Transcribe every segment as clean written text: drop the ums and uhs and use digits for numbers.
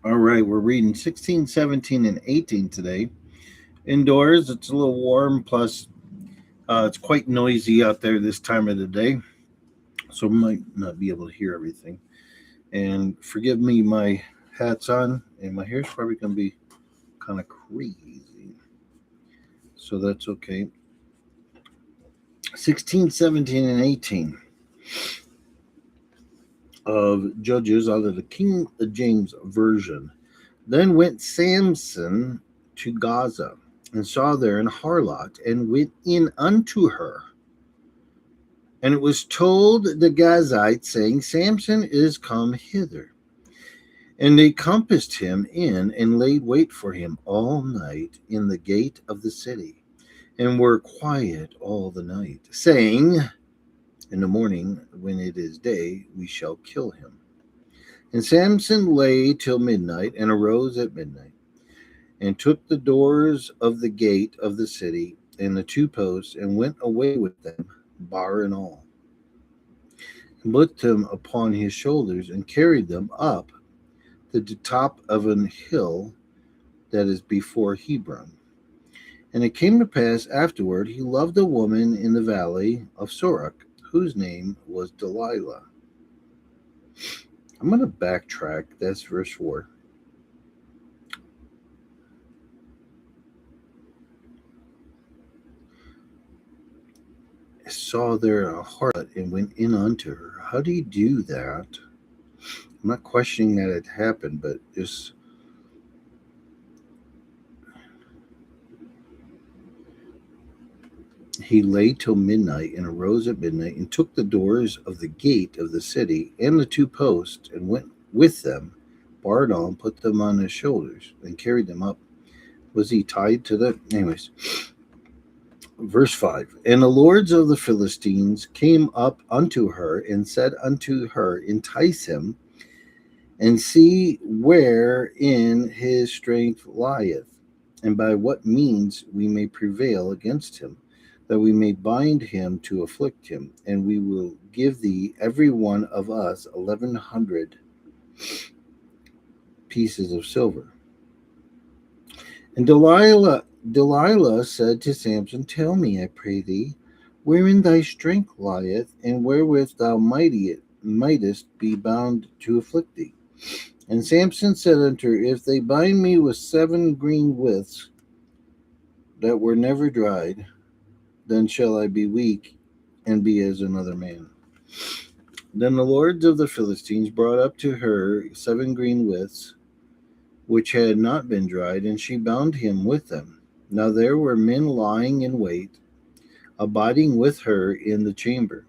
All right, we're reading 16, 17, and 18 today. Indoors, it's a little warm, plus it's quite noisy out there this time of the day, so I might not be able to hear everything. And forgive me, my hat's on, and my hair's probably going to be kind of crazy, so that's okay. 16, 17, and 18 of Judges out of the King James Version. Then went Samson to Gaza, and saw there an harlot, and went in unto her. And it was told the Gazites, saying, Samson is come hither. And they compassed him in, and laid wait for him all night in the gate of the city, and were quiet all the night, saying, in the morning, when it is day, we shall kill him. And Samson lay till midnight, and arose at midnight, and took the doors of the gate of the city, and the two posts, and went away with them, bar and all, and put them upon his shoulders, and carried them up to the top of an hill that is before Hebron. And it came to pass afterward, he loved a woman in the valley of Sorek, whose name was Delilah. I'm going to backtrack. That's verse 4. I saw there a harlot, and went in unto her. How do you do that? I'm not questioning that it happened, but just he lay till midnight, and arose at midnight, and took the doors of the gate of the city, and the two posts, and went with them, barred on, put them on his shoulders, and carried them up. Was he tied to them? Anyways, verse 5. And the lords of the Philistines came up unto her, and said unto her, entice him, and see wherein his strength lieth, and by what means we may prevail against him, that we may bind him to afflict him, and we will give thee every one of us 1,100 pieces of silver. And Delilah said to Samson, tell me, I pray thee, wherein thy strength lieth, and wherewith thou mightest be bound to afflict thee. And Samson said unto her, if they bind me with 7 green withs that were never dried, then shall I be weak, and be as another man. Then the lords of the Philistines brought up to her 7 green withs, which had not been dried, and she bound him with them. Now there were men lying in wait, abiding with her in the chamber.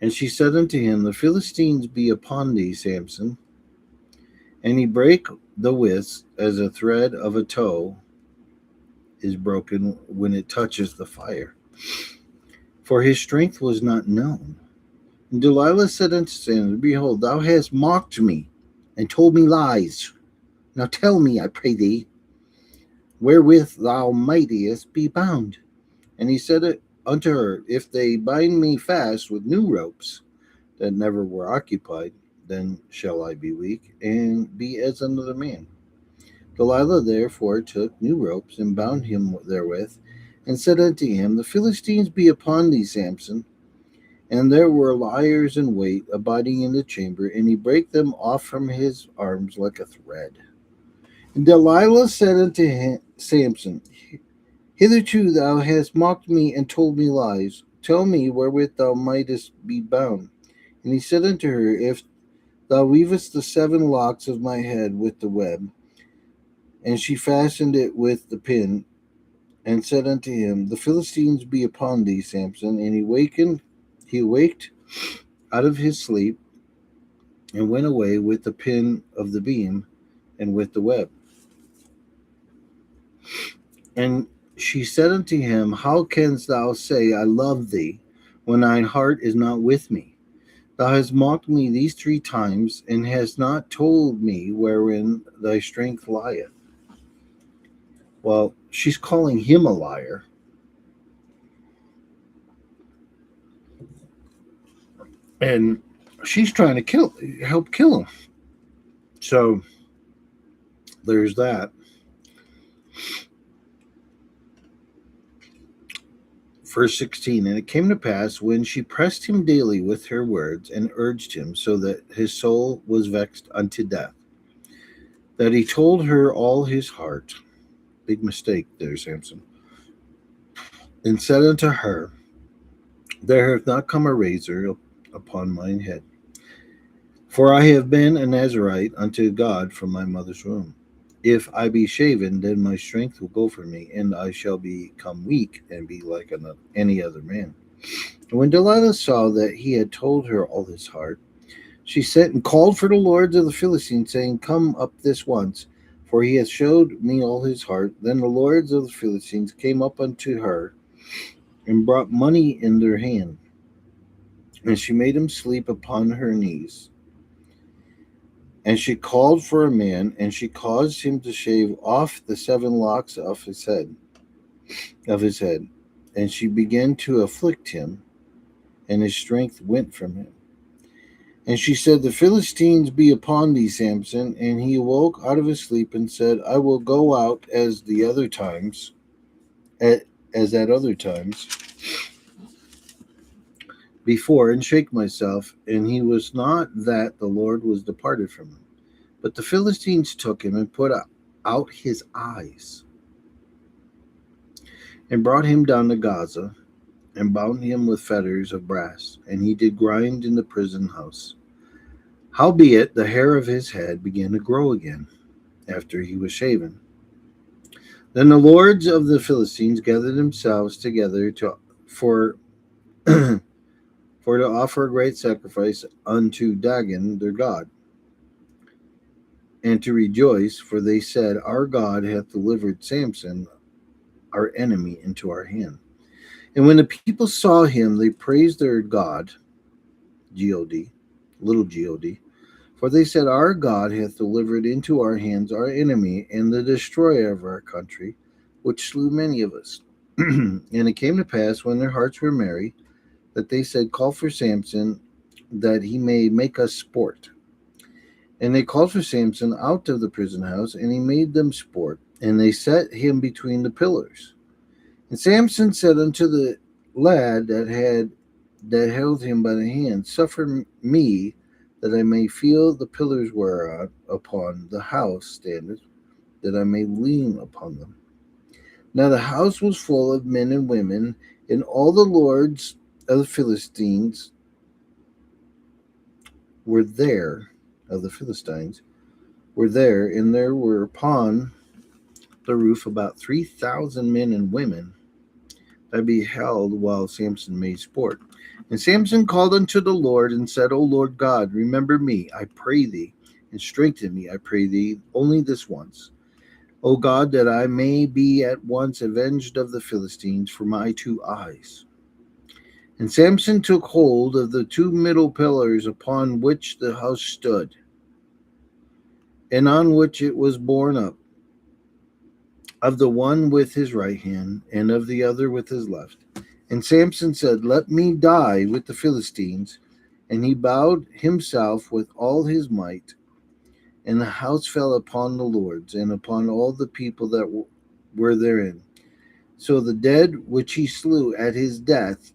And she said unto him, the Philistines be upon thee, Samson. And he brake the withs as a thread of a tow is broken when it touches the fire, for his strength was not known. And Delilah said unto Samson, behold, thou hast mocked me, and told me lies. Now tell me, I pray thee, wherewith thou mightest be bound. And he said unto her, if they bind me fast with new ropes that never were occupied, then shall I be weak, and be as another man. Delilah therefore took new ropes, and bound him therewith, and said unto him, the Philistines be upon thee, Samson. And there were liars in wait, abiding in the chamber, and he brake them off from his arms like a thread. And Delilah said unto him, Samson, hitherto thou hast mocked me, and told me lies. Tell me wherewith thou mightest be bound. And he said unto her, if thou weavest the 7 locks of my head with the web. And she fastened it with the pin, and said unto him, the Philistines be upon thee, Samson. And he awaked out of his sleep, and went away with the pin of the beam, and with the web. And she said unto him, how canst thou say, I love thee, when thine heart is not with me? Thou hast mocked me these 3 times, and hast not told me wherein thy strength lieth. Well, she's calling him a liar. And she's trying to help kill him. So there's that. Verse 16, and it came to pass when she pressed him daily with her words and urged him so that his soul was vexed unto death, that he told her all his heart. Big mistake there, Samson. And said unto her, there hath not come a razor upon mine head, for I have been a Nazarite unto God from my mother's womb. If I be shaven, then my strength will go from me, and I shall become weak and be like any other man. And when Delilah saw that he had told her all his heart, she sent and called for the lords of the Philistines, saying, come up this once, for he hath showed me all his heart. Then the lords of the Philistines came up unto her, and brought money in their hand. And she made him sleep upon her knees. And she called for a man, and she caused him to shave off the 7 locks of his head. And she began to afflict him, and his strength went from him. And she said, the Philistines be upon thee, Samson. And he awoke out of his sleep and said, I will go out as the other times, as at other times before, and shake myself. And he was not that the Lord was departed from him. But the Philistines took him and put out his eyes, and brought him down to Gaza, and bound him with fetters of brass, and he did grind in the prison house. Howbeit the hair of his head began to grow again, after he was shaven. Then the lords of the Philistines gathered themselves together for for to offer a great sacrifice unto Dagon their god, and to rejoice, for they said, our God hath delivered Samson, our enemy, into our hand. And when the people saw him, they praised their God, G-O-D, little G-O-D, for they said, our God hath delivered into our hands our enemy and the destroyer of our country, which slew many of us. And it came to pass, when their hearts were merry, that they said, call for Samson, that he may make us sport. And they called for Samson out of the prison house, and he made them sport, and they set him between the pillars. And Samson said unto the lad that held him by the hand, suffer me that I may feel the pillars whereon upon the house standeth, that I may lean upon them. Now the house was full of men and women, and all the lords of the Philistines were there, and there were upon the roof about 3,000 men and women that beheld while Samson made sport. And Samson called unto the Lord and said, O Lord God, remember me, I pray thee, and strengthen me, I pray thee, only this once. O God, that I may be at once avenged of the Philistines for my 2 eyes. And Samson took hold of the 2 middle pillars upon which the house stood, and on which it was borne up, of the one with his right hand, and of the other with his left. And Samson said, let me die with the Philistines. And he bowed himself with all his might, and the house fell upon the lords, and upon all the people that were therein. So the dead which he slew at his death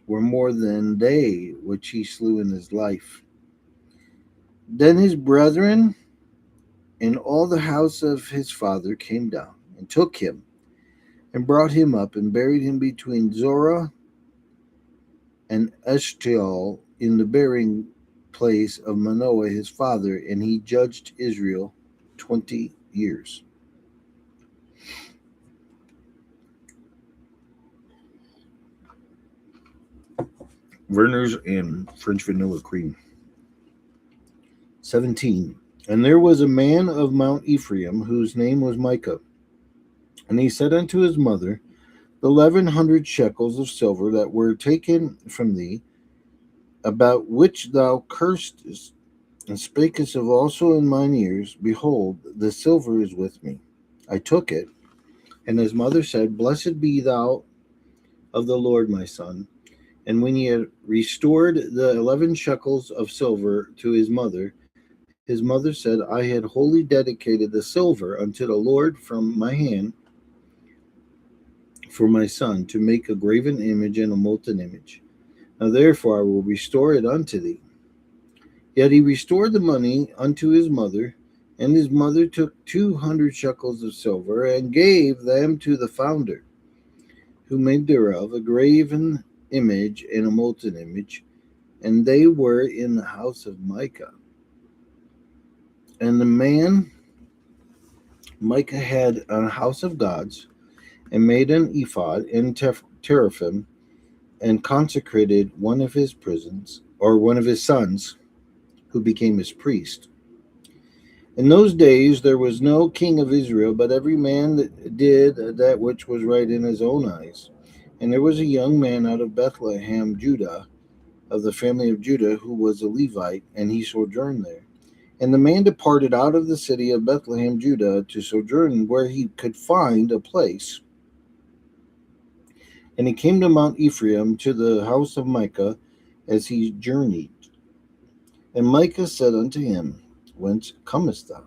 were more than they which he slew in his life. Then his brethren and all the house of his father came down, and took him, and brought him up, and buried him between Zorah and Eshtaol in the burying place of Manoah his father, and he judged Israel 20 years. Verner's and French vanilla cream. 17. And there was a man of Mount Ephraim, whose name was Micah. And he said unto his mother, the 1,100 shekels of silver that were taken from thee, about which thou cursedst, and spakest of also in mine ears, behold, the silver is with me. I took it. And his mother said, blessed be thou of the Lord, my son. And when he had restored the 11 shekels of silver to his mother, His mother said, I had wholly dedicated the silver unto the Lord from my hand for my son, to make a graven image and a molten image. Now therefore I will restore it unto thee. Yet he restored the money unto his mother, and his mother took 200 shekels of silver, and gave them to the founder, who made thereof a graven image and a molten image, and they were in the house of Micah. And the man Micah had a house of gods, and made an ephod and teraphim, and consecrated one of his prisons, or one of his sons, who became his priest. In those days there was no king of Israel, but every man that did that which was right in his own eyes. And there was a young man out of Bethlehem, Judah, of the family of Judah, who was a Levite, and he sojourned there. And the man departed out of the city of Bethlehem, Judah, to sojourn where he could find a place. And he came to Mount Ephraim, to the house of Micah, as he journeyed. And Micah said unto him, Whence comest thou?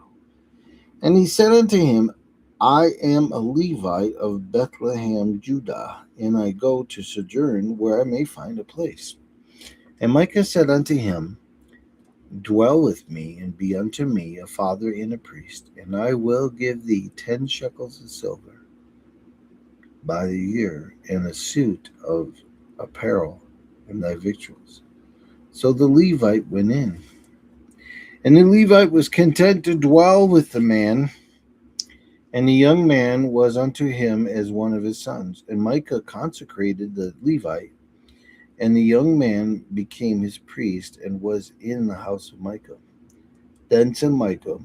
And he said unto him, I am a Levite of Bethlehem, Judah, and I go to sojourn where I may find a place. And Micah said unto him, Dwell with me, and be unto me a father and a priest, and I will give thee 10 shekels of silver by the year, and a suit of apparel, and thy victuals. So the Levite went in. And the Levite was content to dwell with the man, and the young man was unto him as one of his sons. And Micah consecrated the Levite, and the young man became his priest, and was in the house of Micah. Then said Micah,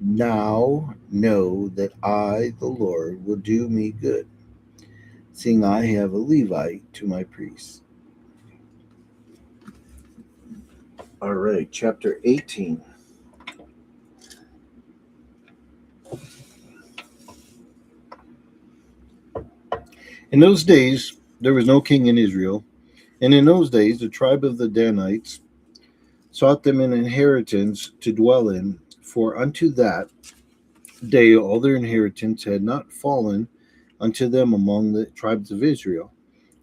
Now know that I, the Lord, will do me good, seeing I have a Levite to my priest. All right, chapter 18. In those days, there was no king in Israel, and in those days, the tribe of the Danites sought them an inheritance to dwell in, for unto that day all their inheritance had not fallen unto them among the tribes of Israel.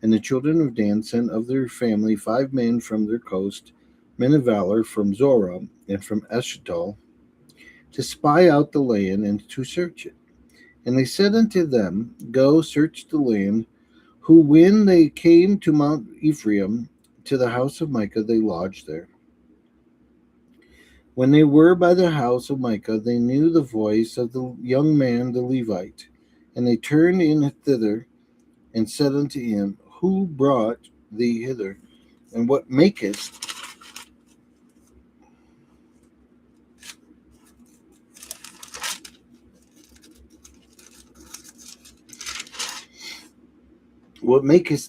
And the children of Dan sent of their family 5 men from their coast, men of valor from Zorah and from Eshtaol, to spy out the land and to search it. And they said unto them, Go search the land. Who, when they came to Mount Ephraim, to the house of Micah, they lodged there. When they were by the house of Micah, they knew the voice of the young man the Levite. And they turned in thither, and said unto him, Who brought thee hither? And what makest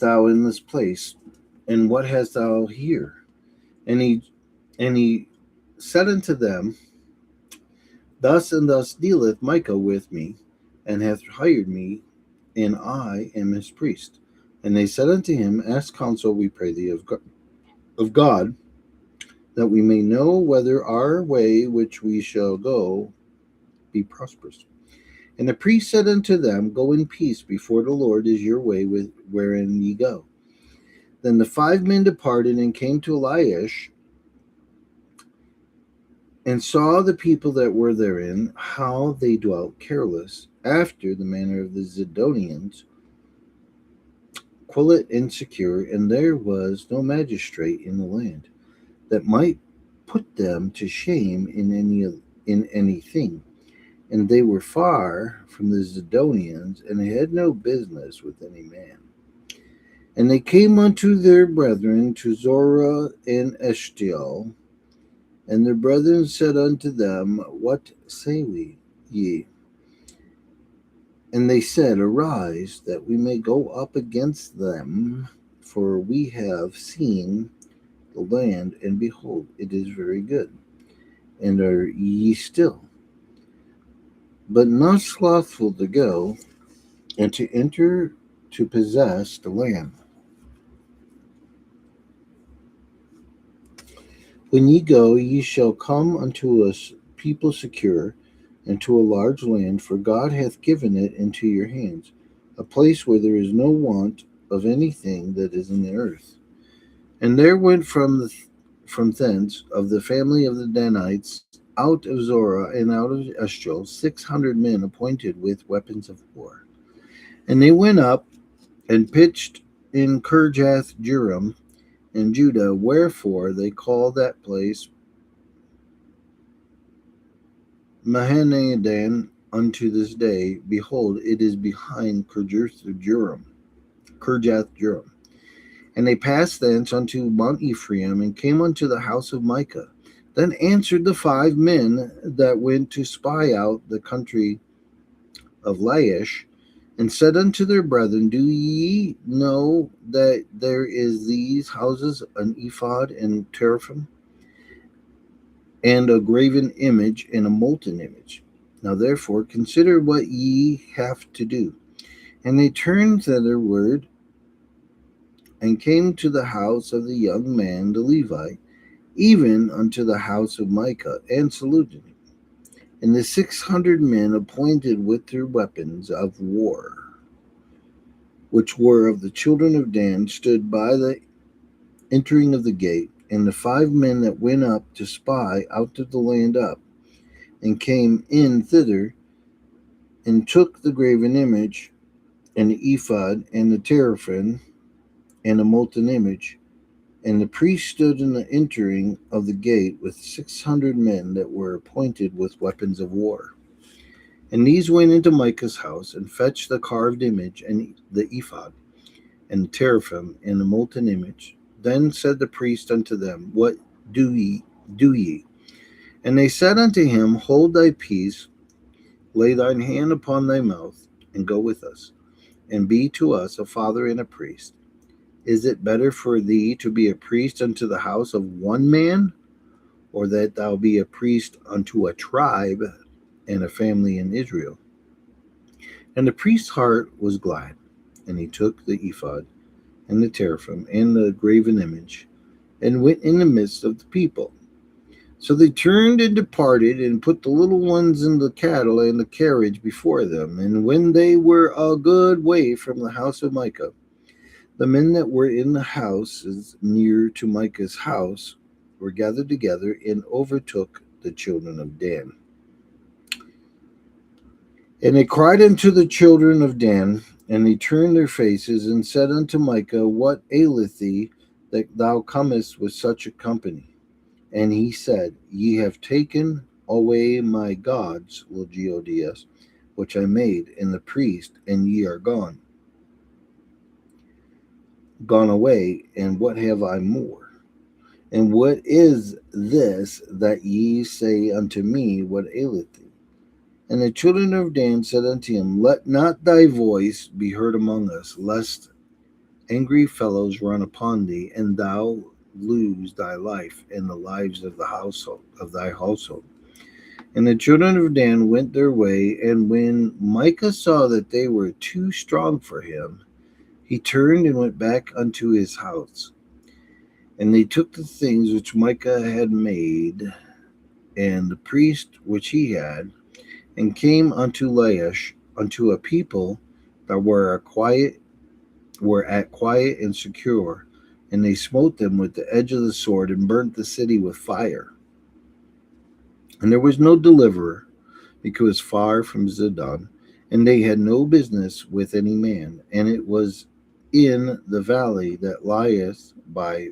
thou in this place? And what hast thou here? And he said unto them, Thus and thus dealeth Micah with me, and hath hired me, and I am his priest. And they said unto him, Ask counsel, we pray thee, of God, that we may know whether our way which we shall go be prosperous. And the priest said unto them, Go in peace, before the Lord is your way wherein ye go. Then the 5 men departed and came to Laish, and saw the people that were therein, how they dwelt careless, after the manner of the Zidonians, quiet and secure, and there was no magistrate in the land that might put them to shame in anything. And they were far from the Zidonians, and had no business with any man. And they came unto their brethren to Zorah and Eshtaol, and their brethren said unto them, What say we ye? And they said, Arise, that we may go up against them, for we have seen the land, and behold, it is very good. And are ye still, but not slothful to go, and to enter to possess the land? When ye go, ye shall come unto us people secure, and to a large land, for God hath given it into your hands, a place where there is no want of anything that is in the earth. And there went from thence of the family of the Danites out of Zorah and out of Eshtaol 600 men appointed with weapons of war. And they went up and pitched in Kirjath Jearim in Judah, wherefore they call that place Mahanadan unto this day. Behold, it is behind Kirjath Jearim. And they passed thence unto Mount Ephraim, and came unto the house of Micah. Then answered the 5 men that went to spy out the country of Laish, and said unto their brethren, Do ye know that there is these houses an ephod and teraphim, and a graven image and a molten image? Now therefore consider what ye have to do. And they turned thitherward, and came to the house of the young man the Levite, even unto the house of Micah, and saluted him. And the 600 men appointed with their weapons of war, which were of the children of Dan, stood by the entering of the gate. And the 5 men that went up to spy out of the land up, and came in thither, and took the graven image, and the ephod, and the teraphim, and the molten image. And the priest stood in the entering of the gate with 600 men that were appointed with weapons of war. And these went into Micah's house, and fetched the carved image, and the ephod, and the teraphim, and the molten image. Then said the priest unto them, What do ye? And they said unto him, Hold thy peace, lay thine hand upon thy mouth, and go with us, and be to us a father and a priest. Is it better for thee to be a priest unto the house of one man, or that thou be a priest unto a tribe and a family in Israel? And the priest's heart was glad, and he took the ephod, and the teraphim, and the graven image, and went in the midst of the people. So they turned and departed, and put the little ones in the cattle and the carriage before them. And when they were a good way from the house of Micah, the men that were in the houses near to Micah's house were gathered together, and overtook the children of Dan. And they cried unto the children of Dan, and they turned their faces, and said unto Micah, What aileth thee, that thou comest with such a company? And he said, Ye have taken away my gods, Logiodes, which I made, and the priest, and ye are gone away, and what have I more? And what is this that ye say unto me, What aileth thee? And the children of Dan said unto him, Let not thy voice be heard among us, lest angry fellows run upon thee, and thou lose thy life and the lives of thy household. And the children of Dan went their way, and when Micah saw that they were too strong for him, he turned and went back unto his house. And they took the things which Micah had made, and the priest which he had, and came unto Laish, unto a people that were at quiet and secure, and they smote them with the edge of the sword, and burnt the city with fire. And there was no deliverer, because far from Zidon, and they had no business with any man. And it was in the valley that lieth by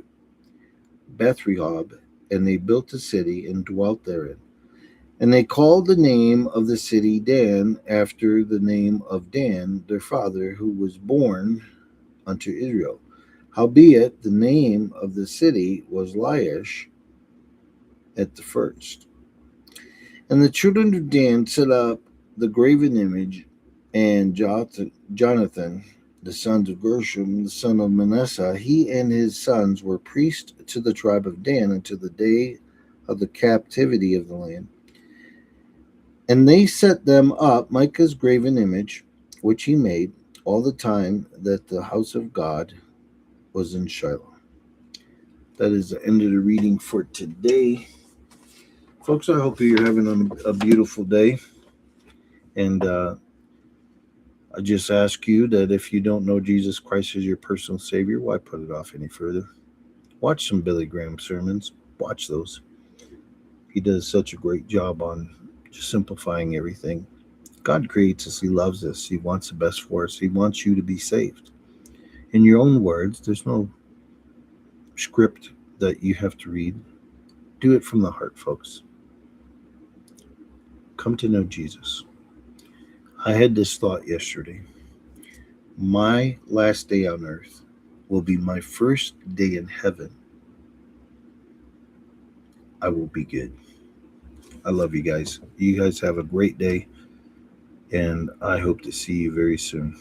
Bethrehob, and they built a city and dwelt therein. And they called the name of the city Dan, after the name of Dan, their father, who was born unto Israel. Howbeit the name of the city was Laish at the first. And the children of Dan set up the graven image, and Jonathan, the sons of Gershom, the son of Manasseh, he and his sons were priests to the tribe of Dan until the day of the captivity of the land. And they set them up Micah's graven image, which he made, all the time that the house of God was in Shiloh. That is the end of the reading for today. Folks, I hope you're having a beautiful day. And I just ask you that if you don't know Jesus Christ as your personal Savior, why put it off any further? Watch some Billy Graham sermons. Watch those. He does such a great job on just simplifying everything. God creates us. He loves us. He wants the best for us. He wants you to be saved. In your own words, there's no script that you have to read. Do it from the heart, folks. Come to know Jesus. I had this thought yesterday. My last day on earth will be my first day in heaven. I will be good. I love you guys. You guys have a great day, and I hope to see you very soon.